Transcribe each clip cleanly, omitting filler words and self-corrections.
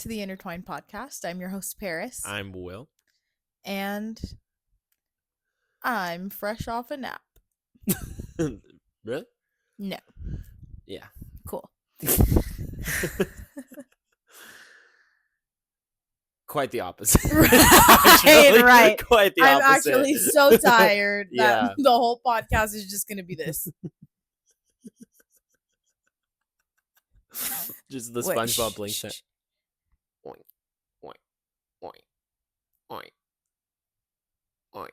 to the Intertwined podcast. I'm your host, Paris. I'm Will. And I'm fresh off a nap. Really? No. Yeah. Cool. Quite the opposite. Right. Quite the I'm opposite. actually so tired that Yeah. the whole podcast is just going to be this. Just the Wait, SpongeBob blink sound. shh. Oink, oink, oink, oink, oink.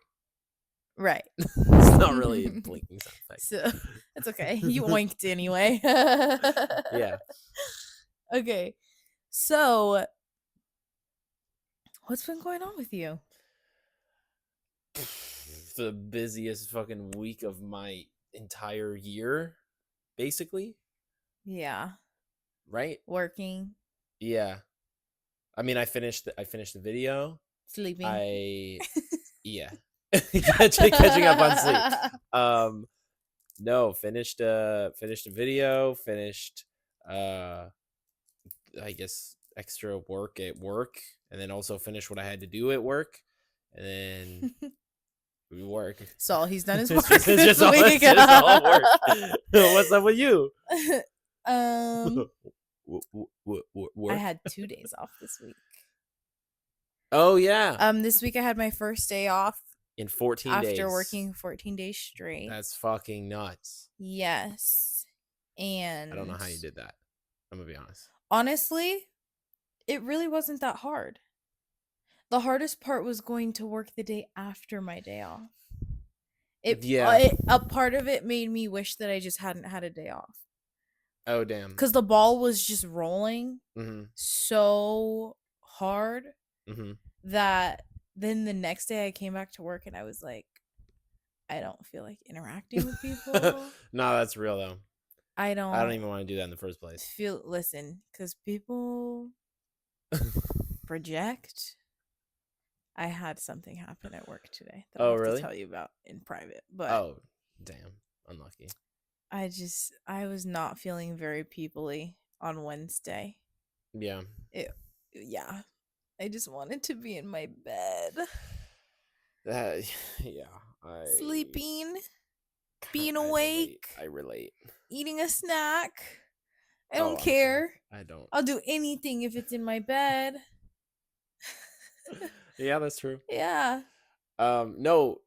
Right. It's not really a blinking sound effect. So, it's okay. You oinked anyway. Yeah. Okay. So, what's been going on with you? The busiest fucking week of my entire year, basically. Yeah. Right? Working. Yeah. I mean, I finished the video. Sleeping. Yeah. catching up on sleep. No, finished a video, finished I guess extra work at work, and then also finished what I had to do at work, and then we work. So all he's done is work. It's just all work. What's up with you? I had 2 days off this week. Oh yeah. This week I had my first day off In 14 days. after working 14 days straight. That's fucking nuts. Yes. And I don't know how you did that. I'm gonna be honest. honestly, it really wasn't that hard. The hardest part was going to work the day after my day off. A part of it made me wish that I just hadn't had a day off. Oh damn. Because the ball was just rolling Mm-hmm. so hard Mm-hmm. that then the next day I came back to work and I was like, I don't feel like interacting with people. No, that's real though. I don't even want to do that in the first place. listen, because people project. I had something happen at work today that I have really? to tell you about in private. But Oh, damn. Unlucky. I was not feeling very people-y on Wednesday. Yeah. Yeah. I just wanted to be in my bed. Yeah. Sleeping. Being I awake. I relate. Eating a snack. I Oh, don't I'm care. sorry. I don't. I'll do anything if it's in my bed. Yeah, that's true. Yeah. No,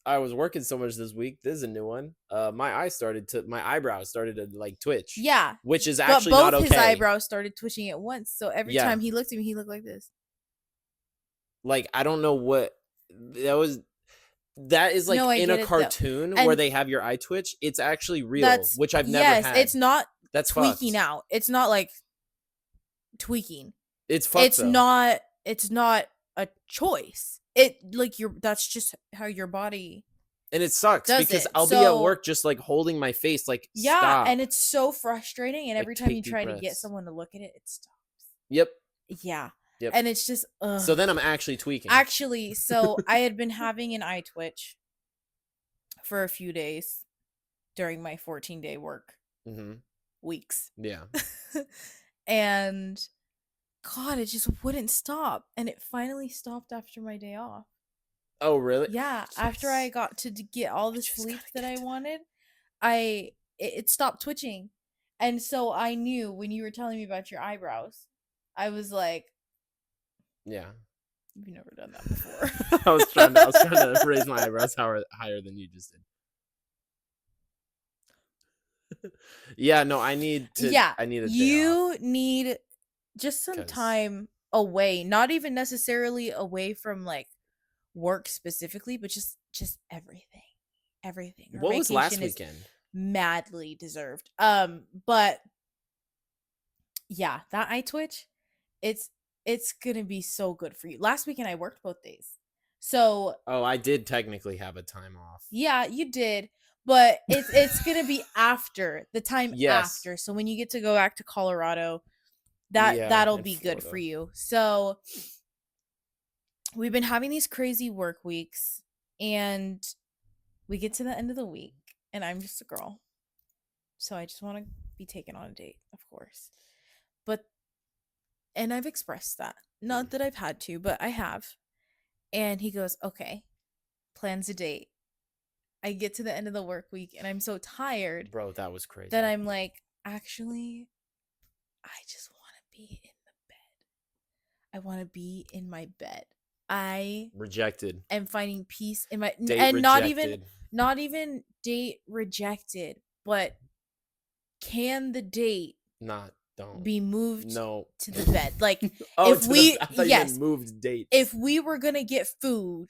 I was working so much this week. This is a new one. My eyebrows started to like twitch. Yeah. Which is But actually both not okay. his eyebrows started twitching at once. So every Yeah. time he looked at me, he looked like this. Like, I don't know what that is like No, I in get a it, though. cartoon where And they have your eye twitch. It's actually real, which I've never had. Yes, it's not That's tweaking fucked. out. It's not like tweaking. It's fucked. It's not a choice. That's just how your body. And it sucks does because it. I'll be at So- work just like holding my face like Yeah, stop. and it's so frustrating. And Like, every time take you deep try to get breaths. someone to look at it, it stops. Yep. Yeah. Yep. And it's just So then I'm actually tweaking. Actually, so I had been having an eye twitch for a few days during my 14-day work Mm-hmm. weeks. Yeah. And God, it just wouldn't stop. And it finally stopped after my day off. Oh really? Yeah, after I got to get all the just sleep gotta that get I to wanted, it stopped twitching. And so I knew when you were telling me about your eyebrows, I was like, Yeah. you've never done that before. I was trying to raise my eyebrows higher than you just did. Yeah, no, I need a day off. You need just some 'Cause- time away, not even necessarily away from like work specifically, but just everything. Your What was last vacation is weekend? madly deserved. But yeah, that eye twitch, it's gonna be so good for you. Last weekend I worked both days. So Oh, I did technically have a time off. yeah, you did. But it's gonna be after the time Yes. after. So when you get to go back to Colorado, that'll in be good for Florida. you. So we've been having these crazy work weeks, and we get to the end of the week, and I'm just a girl. So I just want to be taken on a date, of course. But And I've expressed that. Not that I've had to, but I have. And he goes, "Okay, plans a date." I get to the end of the work week and I'm so tired Bro, that was that crazy. I'm like, "Actually, I just want to be in the bed. I want to be in my bed. I Rejected. am finding peace in my Date and rejected. not even date rejected, but can the date Not don't. be moved No. to the bed? Like Oh, if to the we I thought you meant yes, moved if dates. we were going to get food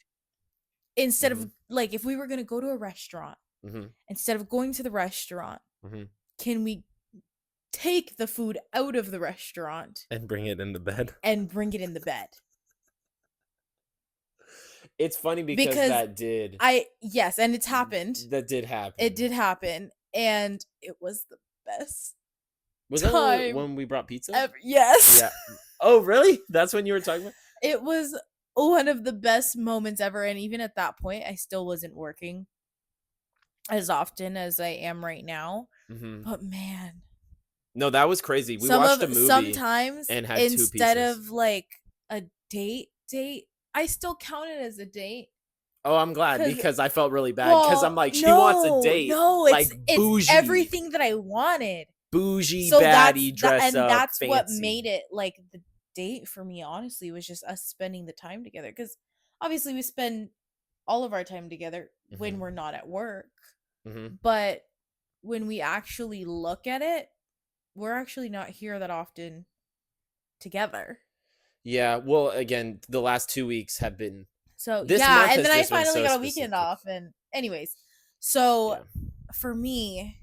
instead Mhm. of like if we were going to go to a restaurant, Mhm. instead of going to the restaurant, Mhm. can we take the food out of the restaurant And bring it in the bed. and bring it in the bed? It's funny because Because yes, and it's happened. that did It happen. did happen and it was the best Was that time when we brought pizza? ever. Yes. Yeah. Oh, really? That's when you were talking about? It was one of the best moments ever, and even at that point I still wasn't working as often as I am right now. Mhm. But man, No, that was crazy. We watched a movie sometimes and had 2 instead pizzas. of like a date, I still count it as a date Oh, I'm glad cuz because I felt really bad because I'm well, like, she wants a no, date, no, like it's bougie, everything that I wanted. bougie So baddie dress up, that's what fancy. made it like the date for me, honestly, was just us spending the time together cuz obviously we spend all of our time together when Mhm. we're not at work. Mhm. But when we actually look at it, we're actually not here that often together. Yeah, well, again, the last 2 weeks have been So this yeah, month and has then I just been finally so got a weekend specific. off. And anyways, so Yeah. for me,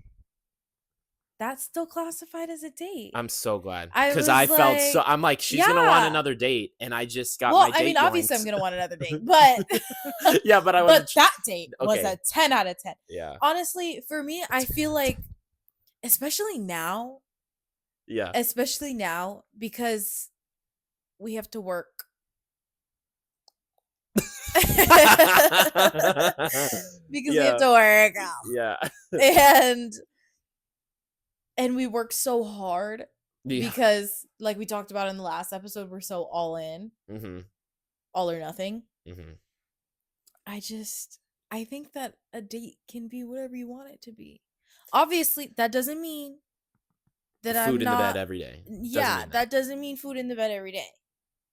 that's still classified as a date. I'm so glad I because I was felt so like, I'm like, she's gonna want yeah. another date, and I just got Well, my I mean, date obviously I'm yoinks. gonna want another date, but Yeah, but I but wasn't that date was okay. a 10 out of 10. Yeah. Honestly, for me, I feel like especially now, Yeah. because we have to work. Because we have Yeah. to work Yeah. and we work so hard Yeah. because like we talked about in the last episode, we're so all in, Mhm. all or nothing. Mhm. I think that a date can be whatever you want it to be. Obviously, that doesn't mean that Food I'm in the bed not every day. Doesn't yeah, mean that. that doesn't mean food in the bed every day.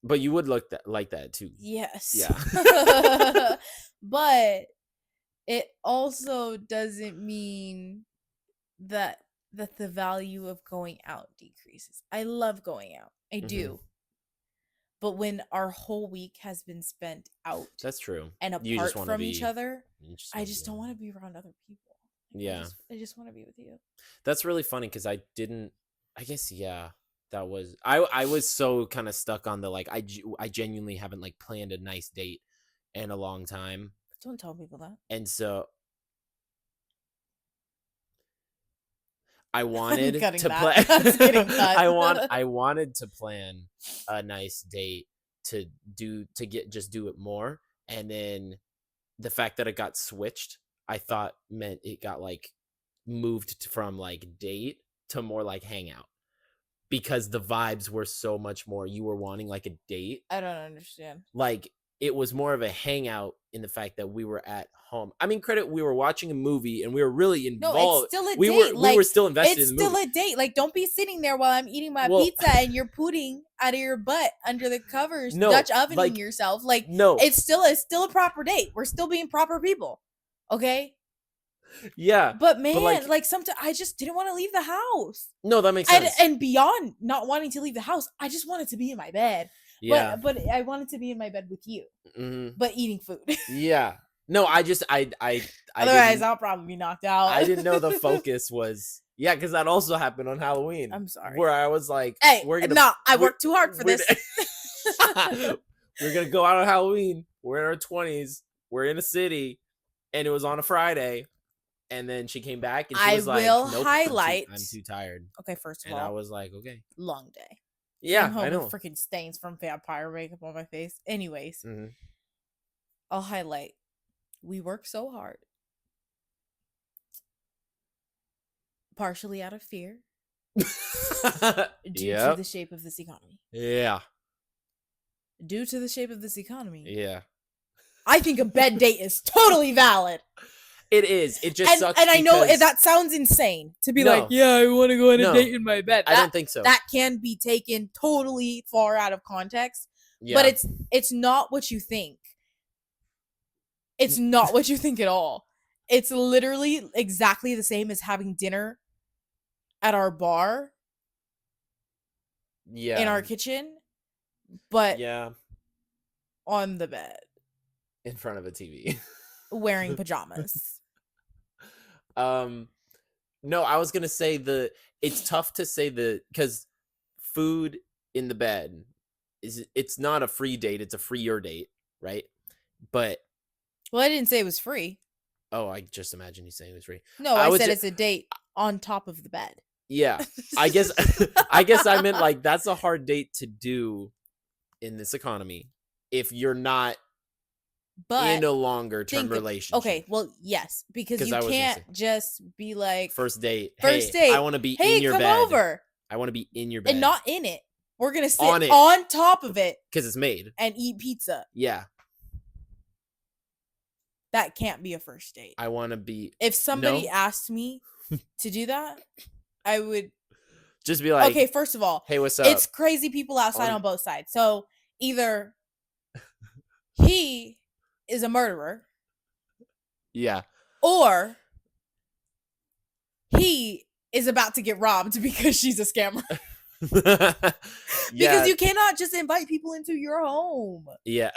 But you would look like that too. Yes. Yeah. But it also doesn't mean that the value of going out decreases. I love going out. I Mhm. do. But when our whole week has been spent out That's true. and You just apart wanna from each be other, you just I wanna be just don't want to alone. be around other people. Like Yeah. I just want to be with you. That's really funny because I guess, yeah, I was so kinda stuck on the, like, I genuinely haven't, like, planned a nice date in a long time, Don't tell people that. and so I I'm wanted cutting to that. plan That's getting cut. I wanted to plan a nice date to do it more, and then the fact that it got switched, I thought meant it got, like, moved from, like, date to more, like, hangout, because the vibes were so much more you were wanting, like, a date. I don't understand. Like, it was more of a hangout in the fact that we were at home. I mean, credit, we were watching a movie and we were really No, it's involved. still a We were date. we were Like still invested it's in the still movie. a date. Like don't be sitting there while I'm eating my Well, pizza and you're putting out of your butt under the covers, no, Dutch ovening like, yourself. Like no. it's still a proper date. We're still being proper people. Okay? Yeah, But but, man, like, like sometimes I just didn't want to leave the house. no, that makes sense. And beyond not wanting to leave the house, I just wanted to be in my bed. Yeah. But I wanted to be in my bed with you, Mhm. but eating food. Yeah. No, I just Otherwise, I'll probably be knocked out. I didn't know the focus was, yeah, because that also happened on Halloween, I'm sorry. where I was like, Hey, no, I we're worked too hard for we're this. we're gonna go out on Halloween. We're in our 20s. We're in a city, and it was on a Friday. And then she came back and she I was like, will "Nope, highlight. I'm too tired." Okay, first of And I all, was like, "Okay, long day. Came yeah, I home with know." freaking stains from vampire makeup on my face. Anyways, Mhm. I'll highlight. We work so hard, partially out of fear, due to Yep. the shape of this economy. Yeah. Due to the shape of this economy. Yeah. I think a bed date is totally valid. It is. It just And sucks I know because that sounds insane to be like, no, yeah, I want to go on a no, date in my bed. I don't think so. That can be taken totally far out of context, but Yeah. it's not what you think. It's not what you think at all. It's literally exactly the same as having dinner at our bar in Yeah. our kitchen, but Yeah. on the bed, In front of a TV. wearing pajamas. No, I was gonna say it's tough to say because food in the bed it's not a free date, it's a freer date, right? But Well, I didn't say it was free. oh, I just imagine you saying it was free. No, I I would said ju- it's a date on top of the bed. yeah. I guess I guess I meant like that's a hard date to do in this economy if you're not But in a longer term think relationship. okay, well, yes, because 'Cause you I was gonna can't say just be like first date. first Hey, date. I want to be Hey, in your come bed. over, I want to be in your bed. and not in it. We're gonna sit On it. on top of it because it's made. and eat pizza. Yeah. That can't be a first date. I want to be If somebody No. asked me to do that, I would. just be like, Okay, first of all, hey, what's up? it's crazy people outside on both sides. So either he is a murderer, yeah. or he is about to get robbed because she's a scammer. Yeah. Because you cannot just invite people into your home. Yeah.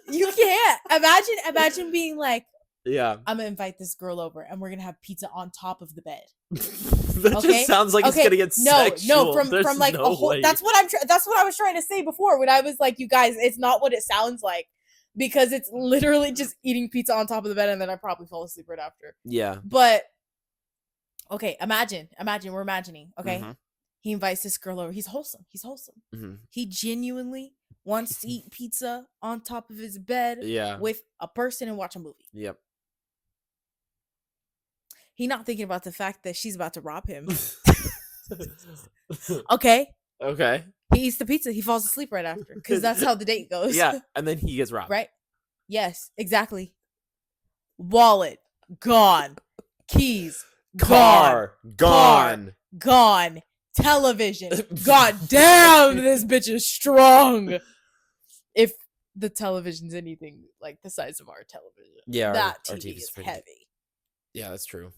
You can't. Imagine being like, Yeah. I'm gonna invite this girl over and we're gonna have pizza on top of the bed. That Okay? just sounds like it's Okay, gonna get sexual. No, from There's like no a whole way. that's what I was trying to say before when I was like, you guys, it's not what it sounds like. Because it's literally just eating pizza on top of the bed and then I probably fall asleep right after. Yeah. But okay, imagine, we're imagining, okay? Mhm. He invites this girl over. He's wholesome. Mhm. He genuinely wants to eat pizza on top of his bed Yeah. with a person and watch a movie. Yep. He not thinking about the fact that she's about to rob him. Okay. Okay. He eats the pizza. He falls asleep right after because that's how the date goes. Yeah, and then he gets robbed. Right? Yes, exactly. Wallet gone. Keys Car gone. gone. Television. God damn, this bitch is strong. If the television's anything like the size of our television, Yeah, that our TV TV's is pretty- heavy. Yeah, that's true.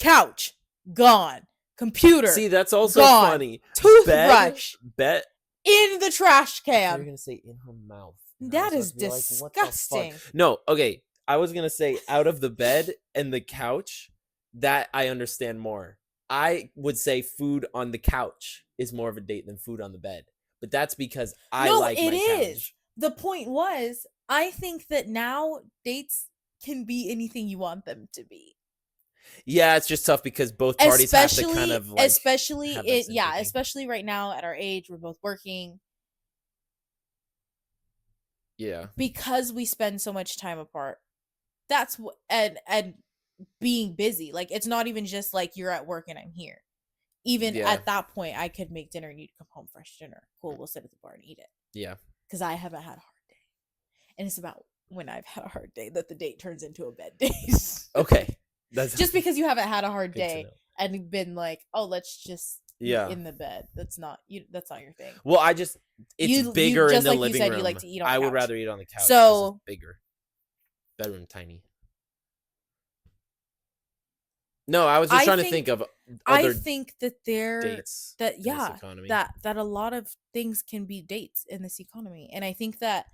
Couch gone. Computer. See, that's also gone. funny. Toothbrush Bet. in the trash You're can. gonna say in her mouth. That I is was about to be like, what the fuck? disgusting. No, okay. I was gonna say out of the bed and the couch, that I understand more. I would say food on the couch is more of a date than food on the bed. But that's because I No, like it my is. couch. The point was, I think that now dates can be anything you want them to be. Yeah, it's just tough because both parties have to kind of like especially have that sympathy. especially right now at our age, we're both working. Yeah. Because we spend so much time apart. That's what and being busy. Like it's not even just like you're at work and I'm here. Even Yeah. at that point, I could make dinner and you'd come home fresh dinner. Cool, we'll sit at the bar and eat it. Yeah. Because I haven't had a hard day. And it's about when I've had a hard day that the date turns into a bed date. Okay. That's Just because you haven't had a hard good to day know. and been like, oh, let's just be Yeah. in the bed. That's not your thing. Well, it's You- bigger just in the like you living said, you room. like to eat on I the would couch. rather eat on the couch. 'cause So- it's bigger. Bedroom tiny. No, I was just I trying to think- think of I other think that dates. that in this yeah, economy. that a lot of things can be dates in this economy. And I think that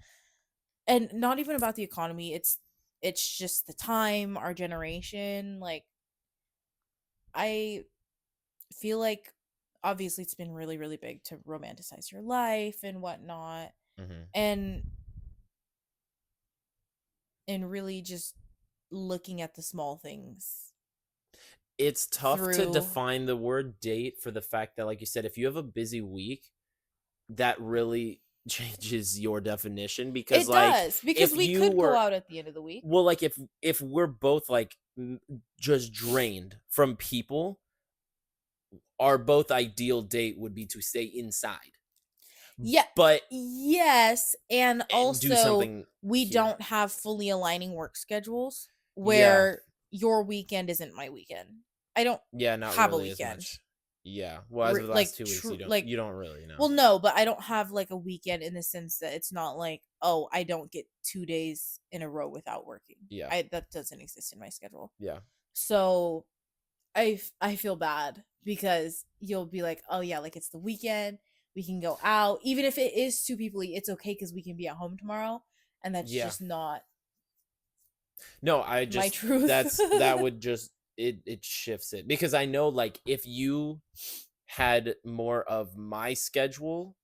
and not even about the economy, it's just the time, our generation, like I feel like obviously it's been really, really big to romanticize your life and whatnot. Mhm. And really just looking at the small things. It's tough to through- define the word date for the fact that, like you said, if you have a busy week, that really changes your definition because, It like, does because if we you could were- go out at the end of the week. well, like if we're both like just drained from people, our both ideal date would be to stay inside, Yeah. but Yes, and do also something we here. don't have fully aligning work schedules Yeah. where your weekend isn't my weekend. I don't Yeah, not have a really as weekend. much. Yeah. Well, as of the last 2 weeks, Like, you don't really know. well, no, but I don't have like a weekend in the sense that it's not like, oh, I don't get 2 days in a row without working. Yeah. That doesn't exist in my schedule. Yeah. So I feel bad because you'll be like, oh yeah, like it's the weekend, we can go out, even if it is two people, it's okay because we can be at home tomorrow, and that's Yeah. just not No, I my just truth. that would just it shifts it because I know like if you had more of my schedule,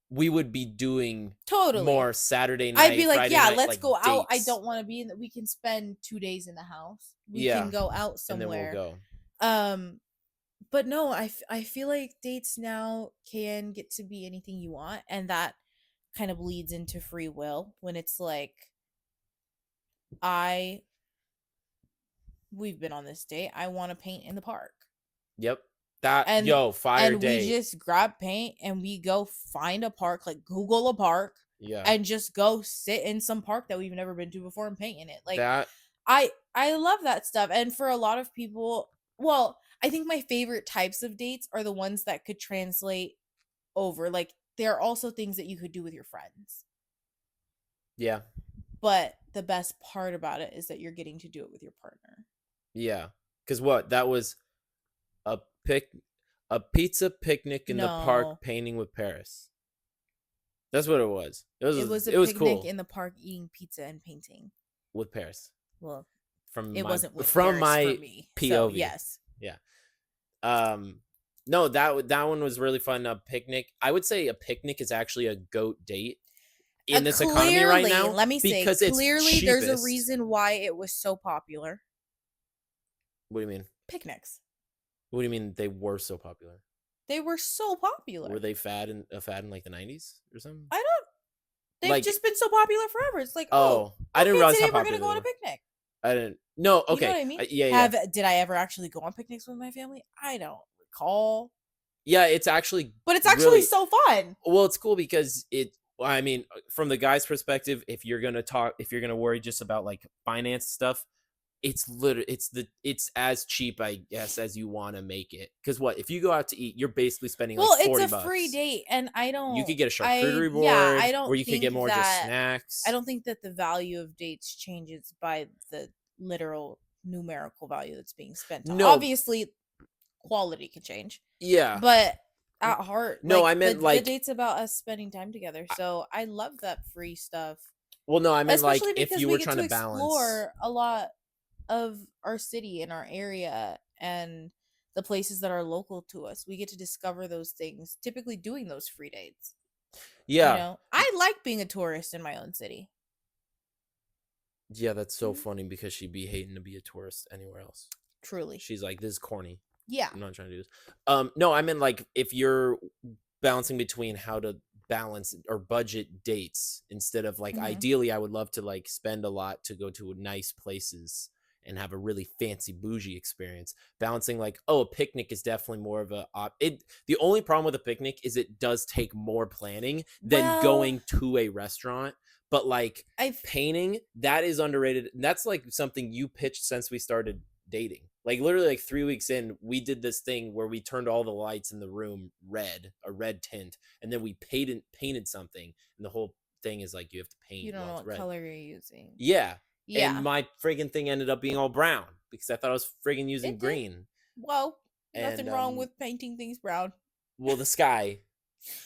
we would be doing Totally. more Saturday I'd be night, like, Friday yeah, night let's like go out. I dates. don't want to be in that. We can spend 2 days in the house. We can Yeah, go out and then we'll somewhere. go. Um, but no, I feel like dates now can get to be anything you want, and that kind of bleeds into free will when it's like, I we've been on this date. I want to paint in the park. Yep. That And fire we date. just grab paint and we go find a park, like Google a park, Yeah. and just go sit in some park that we've never been to before and paint in it. Like, That I love that stuff. And for a lot of people, well, I think my favorite types of dates are the ones that could translate over. Like, there are also things that you could do with your friends. yeah. But the best part about it is that you're getting to do it with your partner. Yeah. Cuz what? That was a pic a pizza picnic in the No, park painting with Paris. That's what it was. it was a It was picnic cool in the park eating pizza and painting. with Paris Well, from it my wasn't with from Paris for my me. So, POV. yes. Yeah. No, that one was really fun. A picnic. I would say a picnic is actually a goat date in this economy right Clearly, now let me say, because it's clearly there's a cheapest. reason why it was so popular. What do you mean? Picnics. What do you mean they were so popular? They were so popular. Were they a fad in like the 90s or something? I don't They've Like, just been so popular forever. It's like, oh, I didn't okay, realize how today we're gonna popular go they on a were. picnic. I didn't. No, You know okay. what I mean? Yeah, yeah. Did I ever actually go on picnics with my family? I don't recall. Yeah, it's actually But it's actually really so fun. well, it's cool because I mean, from the guy's perspective, if you're gonna worry just about like finance stuff, it's literally it's as cheap, I guess, as you want to make it. Because what if you go out to eat, you're basically spending like Well, it's 40 a free bucks. date, and You could get a charcuterie I board, don't or you could get think more just that snacks. I don't think that the value of dates changes by the literal numerical value that's being spent on. No, Obviously, quality can change, yeah, but at heart, no, like I meant the like, date's about us spending time together. So I love that free stuff, well, no, I meant like especially if because you we were get trying to to balance. explore a lot of our city and our area and the places that are local to us. We get to discover those things, typically doing those free dates. Yeah, I like being a tourist in my own city. yeah, that's so Mhm. funny because she'd be hating to be a tourist anywhere else. Truly. She's like, this is corny. Yeah. I'm not trying to do this. No, I meant like if you're balancing between how to balance or budget dates instead of like Hmm. ideally I would love to like spend a lot to go to nice places and have a really fancy bougie experience. Balancing like, oh, a picnic is definitely more of it. The only problem with a picnic is it does take more planning than Well, going to a restaurant. But like I've painting, that is underrated. That's like something you pitched since we started dating. Like literally like 3 weeks in, we did this thing where we turned all the lights in the room red, a red tint, and then we painted something, and the whole thing is like you have to paint you don't know while it's what red. color you're using. Yeah. And Yeah. my friggin' thing ended up being all brown because I thought I was friggin' using It did. green. Well, And nothing wrong with painting things brown. well, the sky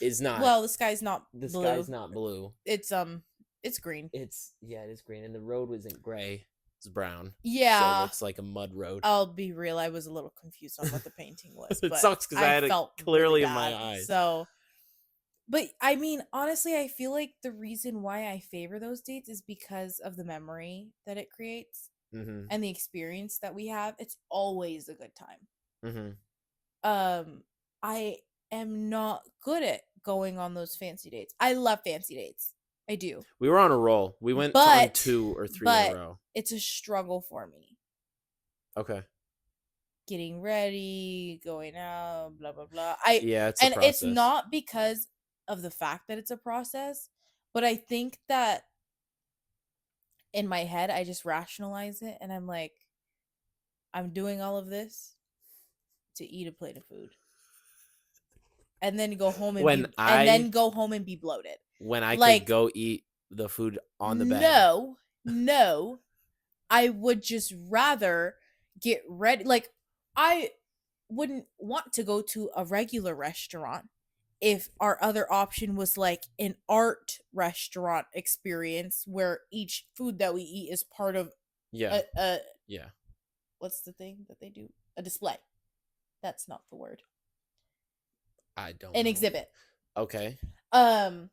is not. Well, the sky's not The blue. sky's not blue. It's green. It is green, and the road wasn't gray. It's brown. So it Yeah. looks like a mud road. I'll be real, I was a little confused on what the painting was, It but sucks because I had it felt clearly really in my bad. eyes. So, but I mean, honestly, I feel like the reason why I favor those dates is because of the memory that it creates Mm-hmm. and the experience that we have. It's always a good time. Mm-hmm. I am not good at going on those fancy dates. I love fancy dates. I do. We were on a roll. We went on But 2 or 3 in a but row. it's a struggle for me. Okay. getting ready, going out, blah blah blah. Yeah, it's a And it's process. not because of the fact that it's a process, but I think that in my head I just rationalize it and I'm like, I'm doing all of this to eat a plate of food and then go home and When be I bloated. when I could Like, go eat the food on the bed. no, no, I would just rather get ready. Like, I wouldn't want to go to a regular restaurant if our other option was like an art restaurant experience where each food that we eat is part of Yeah. a Yeah. what's the thing that they do? A display. That's not the word. I don't An know. exhibit. Okay. Um,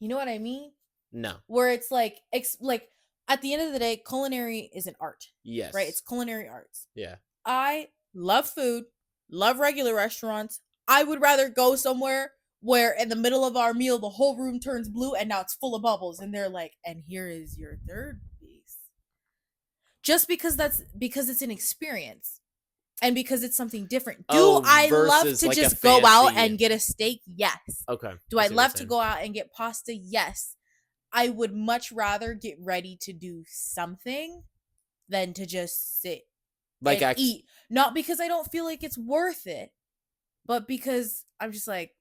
you know what I mean? No. Where it's like like at the end of the day, culinary is an art, right? It's Yes. culinary arts. Yeah. I love food, love regular restaurants. I would rather go somewhere where in the middle of our meal the whole room turns blue and now it's full of bubbles and they're like, and here is your third piece. Just because it's an experience and because it's something different. Do Oh, I love versus to like a just go out and fancy. get a steak? Yes. Okay. Do I I see what you're love to saying. go out and get pasta? Yes. I would much rather get ready to do something than to just sit Like and act. eat. Not because I don't feel like it's worth it, but because I'm just like,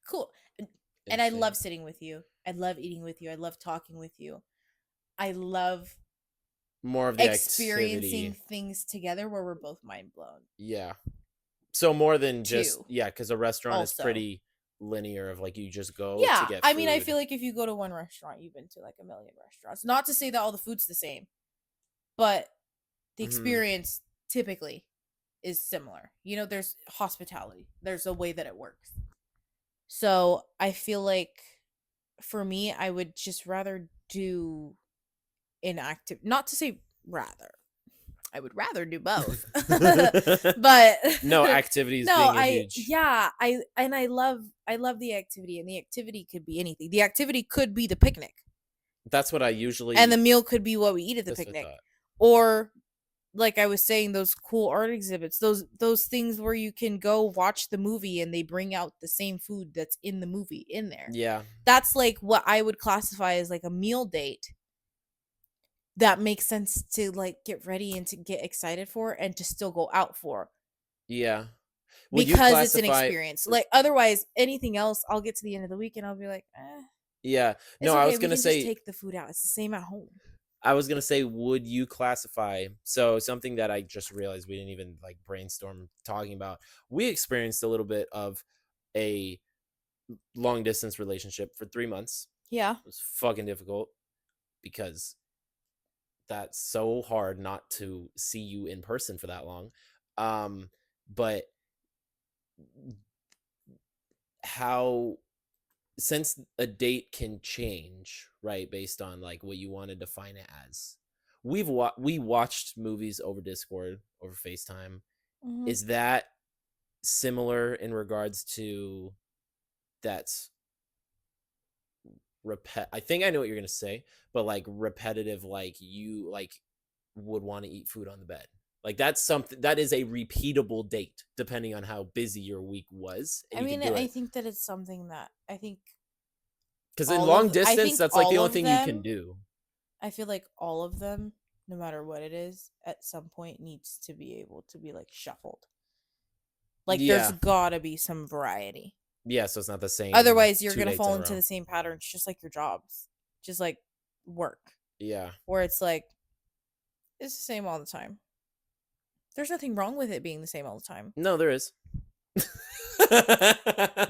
cool. And I Interesting. love sitting with you. I love eating with you. I love talking with you. I love More of the experiencing activity. things together where we're both mind blown Yeah. So more than just, too. yeah, because a restaurant is Also, pretty linear of like you just go to yeah, get I mean, I food. feel like if you go to one restaurant, you've been to like a million restaurants. Not to say that all the food's the same, but the Hmm. experience typically is similar. You know, there's hospitality, there's a way that it works. So I feel like for me, I would just rather do an active, not to say rather, I would rather do both. But No, activities no, being a huge. I love the activity and the activity could be anything. The activity could be the picnic That's what I and the usually. meal could be what we eat at the That's what I picnic. thought. Or like I was saying, those cool art exhibits, those things where you can go watch the movie and they bring out the same food that's in the movie in there. Yeah. That's like what I would classify as like a meal date that makes sense to like get ready and to get excited for and to still go out for Yeah. Would you because it's an classify? experience. Like otherwise, anything else, I'll get to the end of the week and I'll be like, Yeah. it's No, I okay. was We gonna can just say. take the food out. It's the same at home. Would you classify? So something that I just realized we didn't even like brainstorm talking about. We experienced a little bit of a long distance relationship for 3 months. Yeah. It was fucking difficult because that's so hard not to see you in person for that long. But how, since a date can change, right, based on like what you want to define it as. We watched movies over Discord, over FaceTime. Mm-hmm. Is that similar in regards to that's I think I know what you're gonna say, but like repetitive, like you like would want to eat food on the bed. Like that's something that is a repeatable date, depending on how busy your week was, and I you can mean, do I it. think that it's something that Because in long I distance, think that's like the all only of thing you can them, do. I feel like all of them, no matter what it is, at some point needs to be able to be like shuffled. Like there's Yeah, gotta be some variety. yeah. So it's not the same Otherwise, you're two gonna dates in fall a into row. the same patterns, just like your jobs, just like work, Yeah. where it's like it's the same all the time. There's nothing wrong with it being the same all the time. No, there is.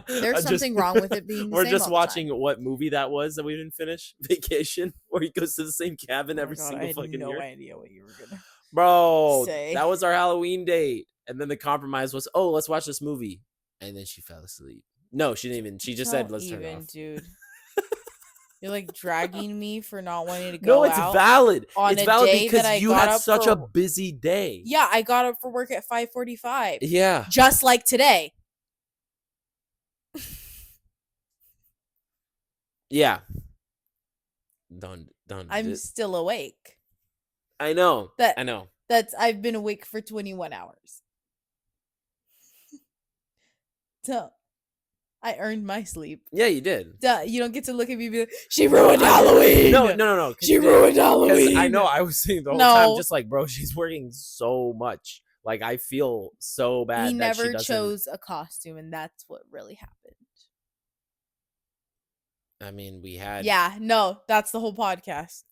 There's Just something wrong with it being the we're same just all the watching time. what movie that was that we didn't finish. Vacation, where he goes to the same cabin Oh my every god, I single had fucking no year. idea what you were gonna Bro, say. that was our Halloween date. And then the compromise was, oh, let's watch this movie. And then she fell asleep. No, she didn't even. She just said, Don't let's turn it even, off. dude. You're like dragging me for not wanting to No, go it's out valid. on It's a valid day that because I you got had up such a for. busy day. Yeah, I got up for work at 5:45, Yeah. just like today. Yeah. Don't. I'm still awake. I know. That I know. I've been awake for 21 hours. So I earned my sleep. Yeah, you did. Duh, you don't get to look at me and be like, she ruined Halloween. No. She ruined Because Halloween. I know I was saying the whole time, just like, bro, she's working so much. Like, I feel so bad He that she never doesn't. chose a costume, and that's what really happened. I mean, we had. Yeah, no, that's the whole podcast.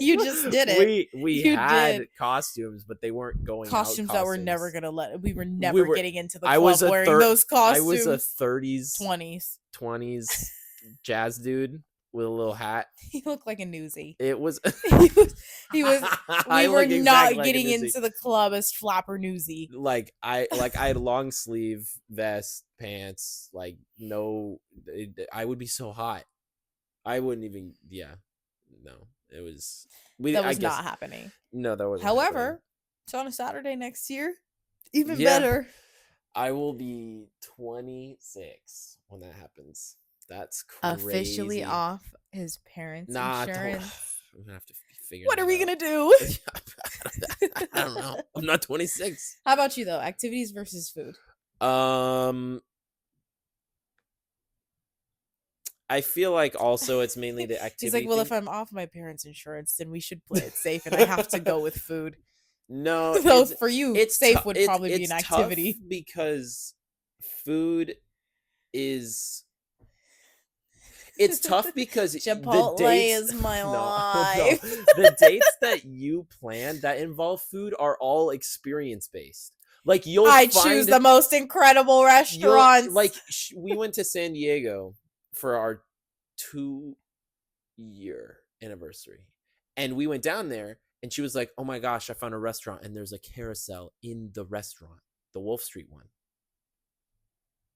You just did it. We You had did. costumes, but they weren't going Costumes out that we're never gonna let. We were never getting into the club wearing those costumes. I was a 30s, 20s jazz dude with a little hat. He looked like a newsie. It was. He was. We were not getting into the club as Flapper Newsy. Like I had long sleeve vest, pants. Like no, I would be so hot. I wouldn't even. Yeah, no. It was. That was not happening. No, that wasn't. However, happening. it's on a Saturday next year. Even better. I will be 26 when that happens. That's crazy. Officially off his parents' insurance. I'm gonna have to figure. What are we gonna do? I don't know. I'm not 26. How about you though? Activities versus food. I feel like also it's mainly the activity. He's like, well, if I'm off my parents' insurance, then we should play it safe, and I have to go with food. No, so for you, it's safe would probably be an activity because food is. It's tough because Chipotle the dates, is my life. No. The dates that you plan that involve food are all experience based. Like I choose the most incredible restaurants. Like we went to San Diego for our 2-year anniversary, and we went down there, and she was like, "Oh my gosh, I found a restaurant, and there's a carousel in the restaurant, the Wolf Street one."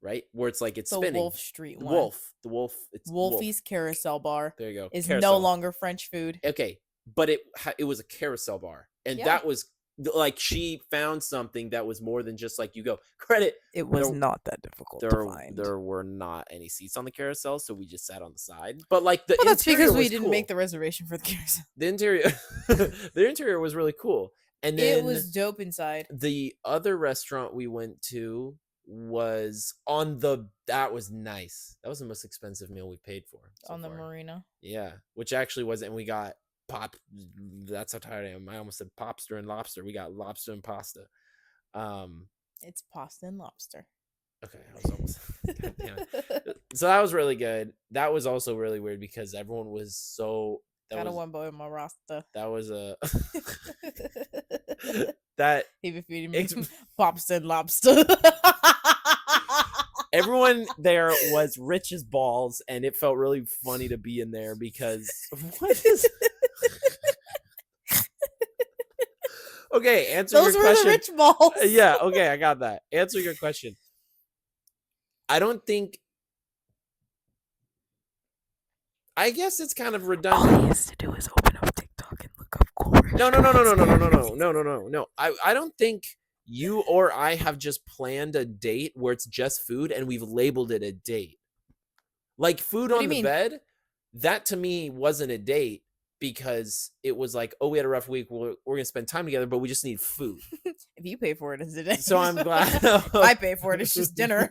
Right? Where it's like it's the spinning. Wolf Street one. The Wolf. It's Wolfie's Carousel Bar. There you go. Is no longer French food. Okay, but it was a carousel bar, and that was like she found something that was more than just like you go credit. It was not that difficult to find. There were not any seats on the carousel, so we just sat on the side. But like the that's because we didn't make the reservation for the carousel. The interior was really cool, and then it was dope inside. The other restaurant we went to was that was nice. That was the most expensive meal we paid for on the marina. Yeah, which actually wasn't. And we got pop. That's how tired I am. I almost said popster and lobster. We got lobster and pasta. It's pasta and lobster. Okay, I was almost. God damn it. So that was really good. That was also really weird because everyone was so. Got a one boy in my roster. That was a. That he be feeding me pasta and lobster. Everyone there was rich as balls, and it felt really funny to be in there because what is? Okay, answer Those your question. Those were the rich balls. Yeah, okay, I got that. Answer your question. I don't think. I guess it's kind of redundant. All he has to do is open up TikTok and look up cool restaurants. No. I don't think you or I have just planned a date where it's just food and we've labeled it a date. Like food on the bed, that to me wasn't a date because it was like, oh, we had a rough week. We're going to spend time together, but we just need food. If you pay for it, it's a date. So I'm glad. If I pay for it, it's just dinner.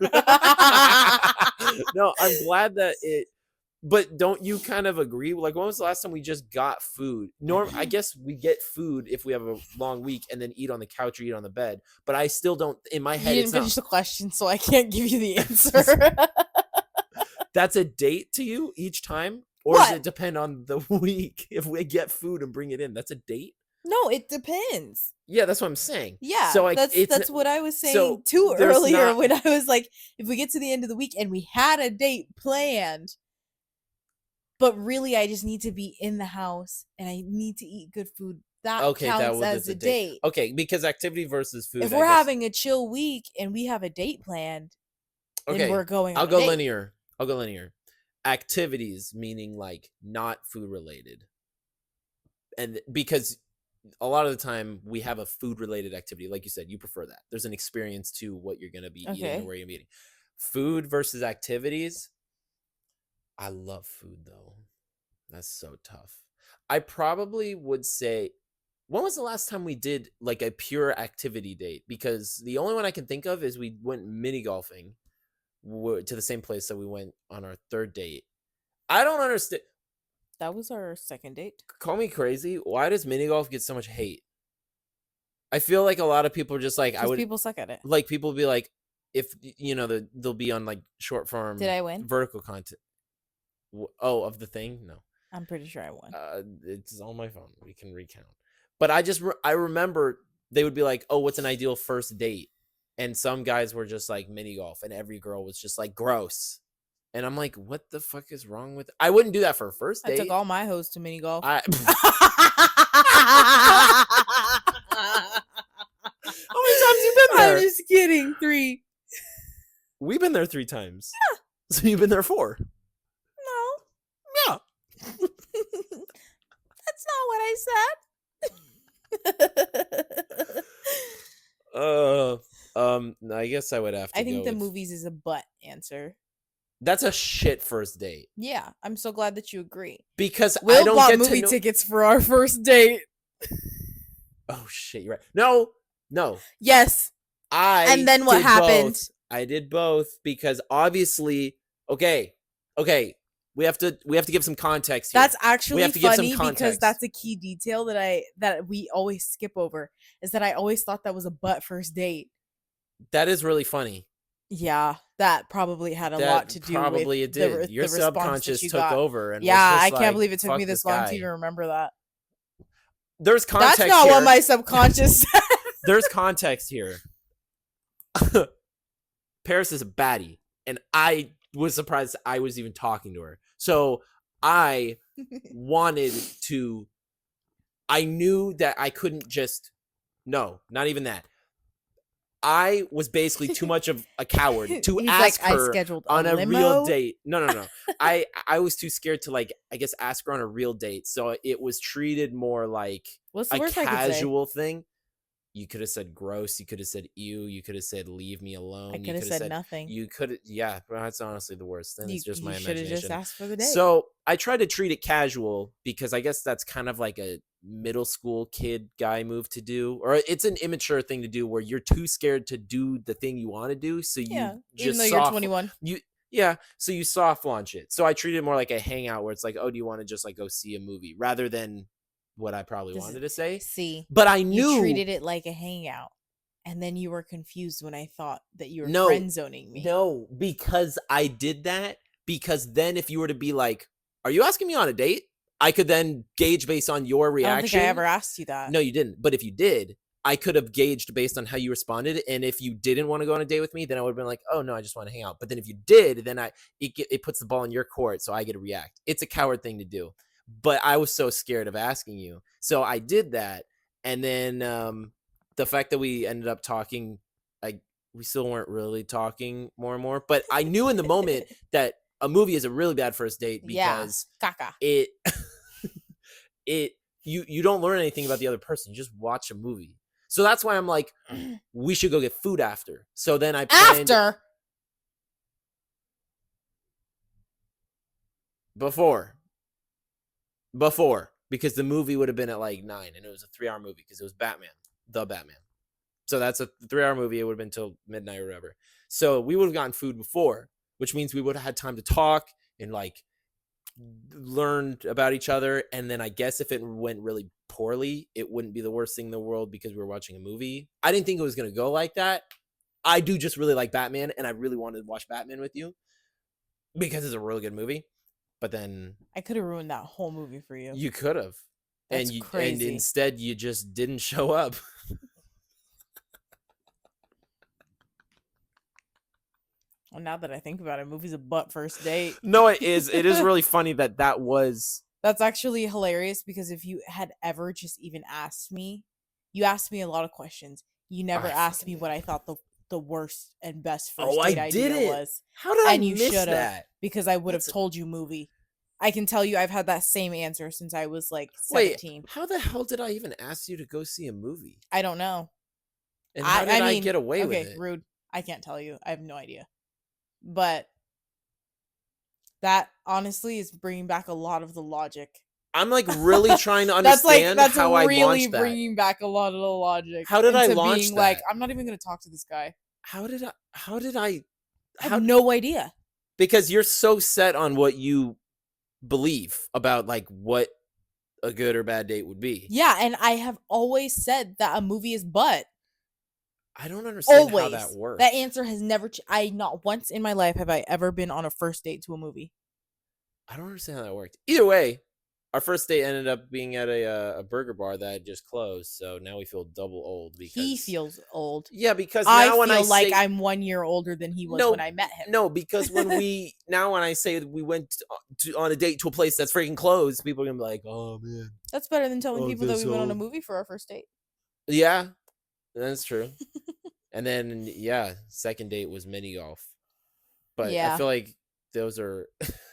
No, I'm glad that it. But don't you kind of agree? Like, when was the last time we just got food? I guess we get food if we have a long week and then eat on the couch or eat on the bed. But I still don't. In my head, you didn't finish the question, so I can't give you the answer. That's a date to you each time, or does it depend on the week? If we get food and bring it in, that's a date. No, it depends. Yeah, that's what I'm saying. Yeah, so that's what I was saying too earlier when I was like, if we get to the end of the week and we had a date planned. But really, I just need to be in the house and I need to eat good food. That counts as a date. Okay, because activity versus food. If we're having a chill week and we have a date planned, then we're going on I'll go linear. Activities, meaning like not food related. And because a lot of the time we have a food related activity. Like you said, you prefer that. There's an experience to what you're going to be eating and where you're eating. Food versus activities. I love food though. That's so tough. I probably would say, when was the last time we did like a pure activity date? Because the only one I can think of is we went mini golfing to the same place that we went on our third date. I don't understand. That was our second date. Call me crazy. Why does mini golf get so much hate? I feel like a lot of people are just like, I Because would people suck at it. like people be like, if they'll be on like short Did form I win? vertical content. Oh, of the thing? No. I'm pretty sure I won. It's on my phone. We can recount. But I remember they would be like, "Oh, what's an ideal first date?" And some guys were just like mini golf, and every girl was just like gross. And I'm like, "What the fuck is wrong with?" I wouldn't do that for a first I date. took all my hoes to mini golf. I How many times you been there? I'm just kidding. 3. We've been there 3 times. Yeah. So you've been there 4. No. Yeah. That's not what I said. I guess I would have to I think go the with- movies is a butt answer. That's a shit first date. Yeah, I'm so glad that you agree. Because I Will don't bought get movie to know- tickets for our first date. Oh shit, you're right. No. Yes. And then what did happened? both. I did both because obviously, okay. We have to give some context here. That's actually have to give some funny because context. that's a key detail that we always skip over. Is that I always thought that was a butt first date. That is really funny. Yeah, that probably had a lot to do probably with it did. Your the response that subconscious you took got. over and Yeah, was just I can't like, believe it took "Fuck me this this long guy." to even remember that. There's context That's not here. what my subconscious said. There's context here. Paris is a baddie, and I was surprised I was even talking to her. So I wanted to. I knew that I couldn't just. No, not even that. I was basically too much of a coward to He's ask like, her I scheduled on a limo. real date. No. I was too scared to like, I guess, ask her on a real date. So it was treated more like What's the a worst I could say? casual thing. You could have said gross. You could have said ew. You could have said leave me alone. I could have said nothing. You could, yeah. Well, that's honestly the worst. Then it's just my should have imagination. just asked for the date. So I tried to treat it casual because I guess that's kind of like a middle school kid guy move to do, or it's an immature thing to do where you're too scared to do the thing you want to do. So yeah, you even just though you're 21. So you soft launch it. So I treat it more like a hangout where it's like, oh, do you want to just like go see a movie rather than what I probably wanted to say. See, but I knew you treated it like a hangout. And then you were confused when I thought that you were friend zoning me. No, because I did that. Because then if you were to be like, are you asking me on a date? I could then gauge based on your reaction. I don't think I ever asked you that. No, you didn't. But if you did, I could have gauged based on how you responded. And if you didn't want to go on a date with me, then I would have been like, oh, no, I just want to hang out. But then if you did, then it puts the ball in your court. So I get to react. It's a coward thing to do. But I was so scared of asking you. So I did that. And then the fact that we ended up talking, like we still weren't really talking more and more. But I knew in the moment that a movie is a really bad first date because you don't learn anything about the other person. You just watch a movie. So that's why I'm like, we should go get food after. So then I planned before because the movie would have been at like 9 and it was a 3-hour movie because it was the Batman. So that's a 3-hour movie. It would have been till midnight or whatever. So we would have gotten food before, which means we would have had time to talk and like learned about each other. And then I guess if it went really poorly, it wouldn't be the worst thing in the world because we were watching a movie. I didn't think it was going to go like that. I do just really like Batman and I really wanted to watch Batman with you because it's a really good movie. But then I could have ruined that whole movie for you. You could have. That's crazy. And instead you just didn't show up. Well, now that I think about it, movie's a butt first date. No, it is. It is really funny that was. That's actually hilarious because if you had ever just even asked me, you asked me a lot of questions. You never asked me what I thought the worst and best first date idea was. How did I you miss should've, that? Because I would have told you movie. I can tell you I've had that same answer since I was like 17. Wait, how the hell did I even ask you to go see a movie? I don't know. And how did I get away with it? Okay, rude. I can't tell you. I have no idea. But that honestly is bringing back a lot of the logic I'm like really trying to That's understand how I really launched that. bringing back a lot of the logic How did I into launch being like, that? I'm not even gonna talk to this guy. How did I? How did I? I have How? no idea. Because you're so set on what you believe about like what a good or bad date would be. Yeah, and I have always said that a movie is butt. I don't understand how that Always. works. That answer has never. I not once in my life have I ever been on a first date to a movie. I don't understand how that worked. Either way, our first date ended up being at a burger bar that had just closed. So now we feel double old because He feels old. yeah, because I now when I feel like say I'm 1 year older than he was when I met him. no, because when I say we went on a date to a place that's freaking closed, people are gonna be like, "Oh man, That's better than telling oh people that this we went on a old." movie for our first date. Yeah, that's true. And then yeah, second date was mini golf, but I Yeah. feel like those are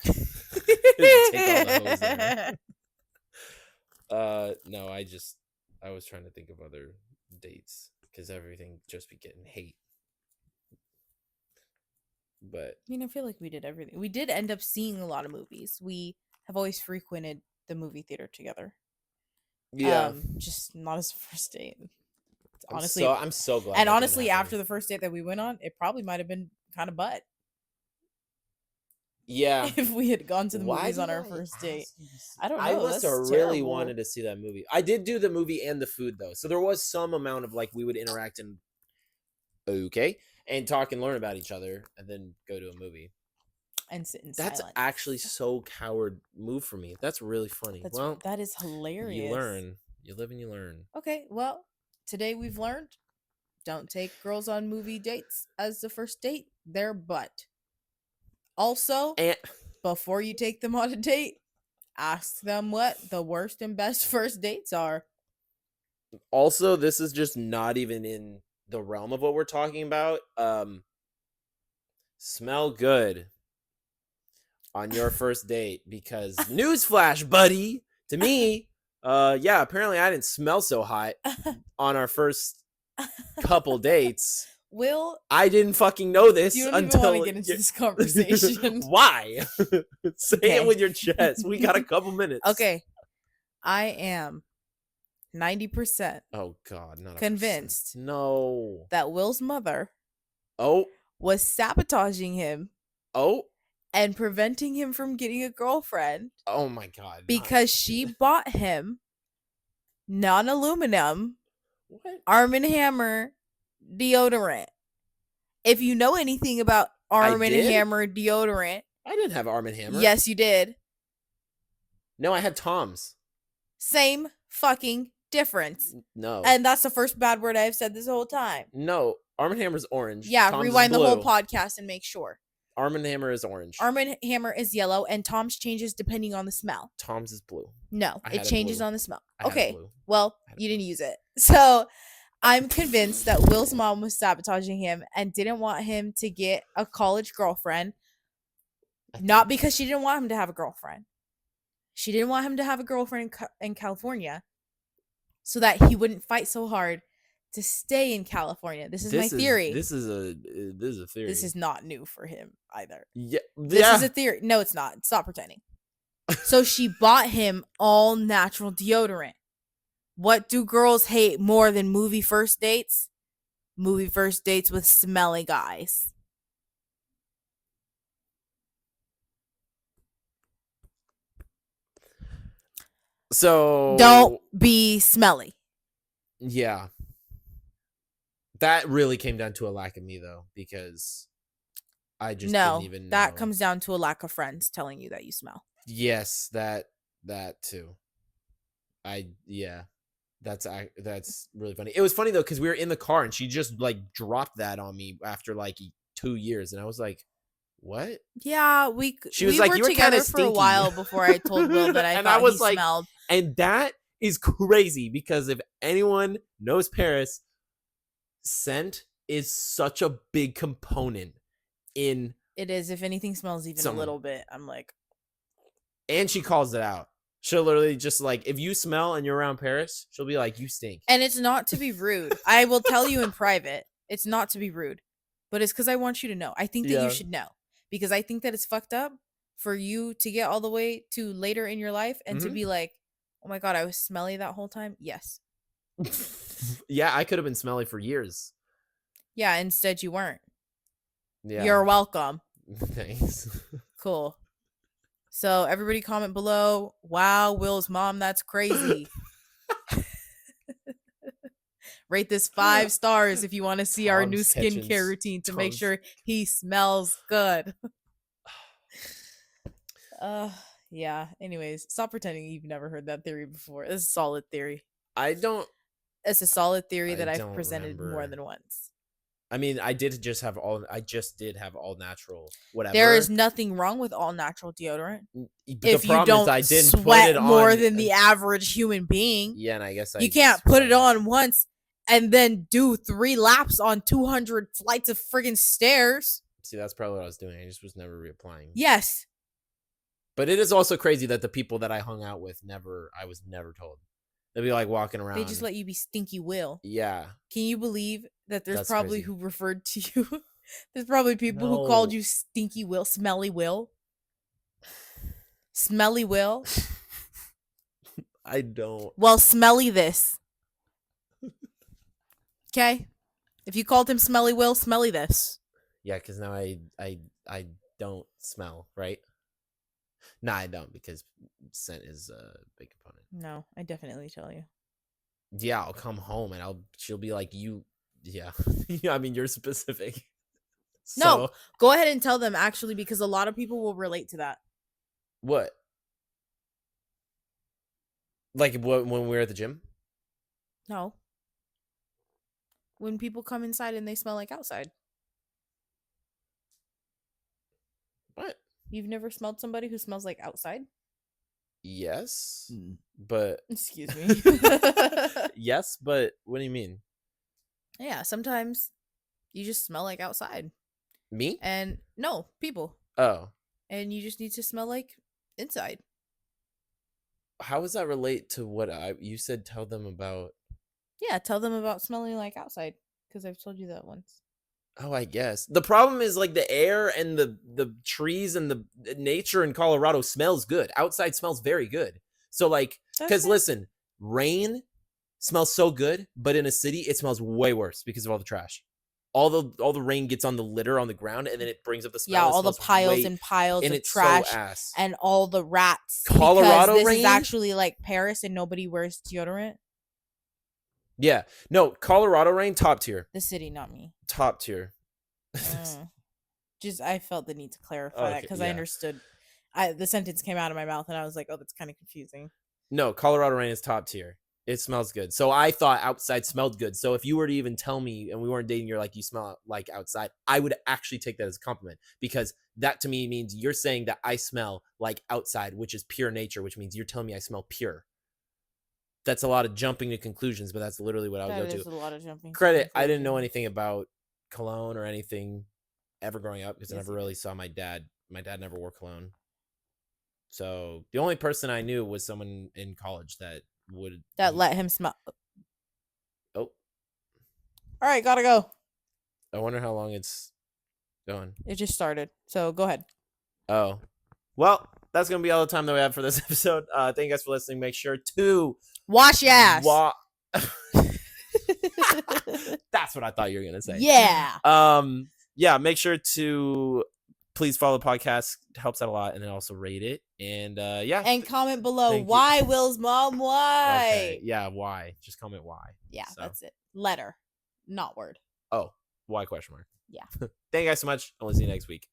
take all the hose there. No, I was trying to think of other dates because everything just be getting hate. But I mean, I feel like we did everything. We did end up seeing a lot of movies. We have always frequented the movie theater together. yeah, Just not as a first date. I'm so glad. And that didn't honestly, happen. after the first date that we went on, it probably might have been kind of butt yeah, if we had gone to the why movies on did our I first date. ask you to see- I don't I know. must That's have really terrible. wanted to see that movie. I did do the movie and the food though, so there was some amount of like we would interact and and talk and learn about each other, and then go to a movie. And sit in That's silence. actually so coward move for me. That's really funny. That is hilarious. you learn, you live and you learn. Okay, well, today we've learned don't take girls on movie dates as the first date. They're butt. Also, And before you take them on a date, ask them what the worst and best first dates are. also, this is just not even in the realm of what we're talking about. Smell good on your first date because newsflash, buddy, to me, yeah, apparently I didn't smell so hot on our first couple dates. Will, I didn't fucking know this you don't even until want to get into this conversation. Why? Say Okay. it with your chest. We got a couple minutes. Okay. I am 90% Oh god, not convinced no. that Will's mother Oh, was sabotaging him oh, and preventing him from getting a girlfriend oh my god. because she bought him non-aluminum What? Arm & Hammer deodorant. If you know anything about Arm & did? Hammer deodorant, I didn't have Arm & Hammer. yes, you did. No, I had Tom's. Same fucking difference. No. And that's the first bad word I've said this whole time. No, Arm & Hammer's orange. Yeah, Tom's rewind is the whole blue. podcast and make sure. Arm & Hammer is orange. Arm & Hammer is yellow and Tom's changes depending on the smell. Tom's is blue. No, I it had a changes blue. on the smell. I had a Okay, blue. well, I had a you blue. didn't use it. So I'm convinced that Will's mom was sabotaging him and didn't want him to get a college girlfriend. Not because she didn't want him to have a girlfriend. She didn't want him to have a girlfriend in California so that he wouldn't fight so hard to stay in California. This is my theory. This is a theory. This is not new for him either. Yeah. This is a theory. No, it's not. Stop pretending. So she bought him all natural deodorant. What do girls hate more than movie first dates? Movie first dates with smelly guys. So Don't be smelly. Yeah. That really came down to a lack of me though, because I just didn't even know. That comes down to a lack of friends telling you that you smell. Yes, that too. That's really funny. It was funny though because we were in the car and she just like dropped that on me after like 2 years, and I was like, "What?" Yeah, She was we like, were "You were together kinda for a stinky." while before I told Will that I And thought I was he like- smelled. And that is crazy because if anyone knows Paris, scent is such a big component in, It is. If anything smells even Someone. a little bit, I'm like, and she calls it out. She'll literally just like, if you smell and you're around Paris, she'll be like, "You stink." and it's not to be rude. I will tell you in private. It's not to be rude, but it's because I want you to know. I think that Yeah. you should know because I think that it's fucked up for you to get all the way to later in your life and to Mhm. be like, oh my God, I was smelly that whole time? Yes. Yeah, I could have been smelly for years. Yeah, instead you weren't. Yeah. You're welcome. Thanks. Cool. So everybody comment below. Wow, Will's mom, that's crazy. Rate this 5 stars if you want to see our new Tom's skincare Kitchens. routine to make Tom's sure he smells good. Uh yeah. Anyways, stop pretending you've never heard that theory before. It's a solid theory. I don't It's a solid theory I that I've don't presented more remember. than once. I mean, I just did have all natural There is whatever. nothing wrong with all natural deodorant. But the If you problem is don't I didn't put it sweat more on than the average human being, yeah, and I guess you I can't put it swelled. on once and then do 3 laps on 200 flights of friggin' stairs. See, that's probably what I was doing. I just was never reapplying. Yes. But it is also crazy that the people that I hung out with I was never told. They'd be like walking They just around. let you be Stinky Will. Yeah, Can you believe that there's that's probably crazy. who referred to you? There's probably people who called No. you Stinky Will, Smelly Will. Smelly Will. I don't. Well, smelly this. Okay? If you called him Smelly Will, smelly this. Yeah, because now I don't smell, right? Nah, I don't because scent is a big component. No, I definitely tell you. Yeah, I'll come home and she'll be like, you, yeah. Yeah, I mean, you're specific. No, So, go ahead and tell them actually because a lot of people will relate to that. what? Like when we were at the gym? No. When people come inside and they smell like outside. What? You've never smelled somebody who smells like outside? Yes, but Excuse me. yes, but what do you mean? Yeah, sometimes you just smell like outside. Me? And no, people. Oh, And you just need to smell like inside. how does that relate to what you said? Tell them about. Yeah, tell them about smelling like outside because I've told you that once. Oh, I guess the problem is like the air and the trees and the nature in Colorado smells good. Outside smells very good. So like, because Okay. listen, rain smells so good, but in a city it smells way worse because of all the trash. All the rain gets on the litter on the ground, and then it brings up the smell. Yeah, It all the smells piles way, and piles and of it's so trash ass. and all the rats. Colorado because this rain? is actually like Paris and nobody wears deodorant. Yeah, no, Colorado rain, top tier, The city, not me. top tier. Just I felt the need to clarify that Okay, because I yeah. understood. The sentence came out of my mouth and I was like, oh, that's kind of confusing. No, Colorado rain is top tier. It smells good. So I thought outside smelled good. So if you were to even tell me and we weren't dating, you're like, you smell like outside, I would actually take that as a compliment because that to me means you're saying that I smell like outside, which is pure nature, which means you're telling me I smell pure. That's a lot of jumping to conclusions, but that's literally what I would That go is to. a lot of jumping. Credit, I didn't know anything about cologne or anything ever growing up because I Yes, never you really saw my dad. My dad never wore cologne. So the only person I knew was someone in college that would let him smell. Oh, All right, gotta go. I wonder how long it's going. It just started, so go ahead. Oh, well, that's gonna be all the time that we have for this episode. Thank you guys for listening. Make sure to Wash your ass. That's what I thought you were gonna say. Yeah. Yeah. Make sure to please follow the podcast. It helps out a lot, and then also rate it. And yeah. And comment below Thank you. why Will's mom. Why? Okay. Yeah. Why? Just comment why. Yeah, So. that's it. Letter, not word. Oh, why question mark? Yeah. Thank you guys so much. And we'll see you next week.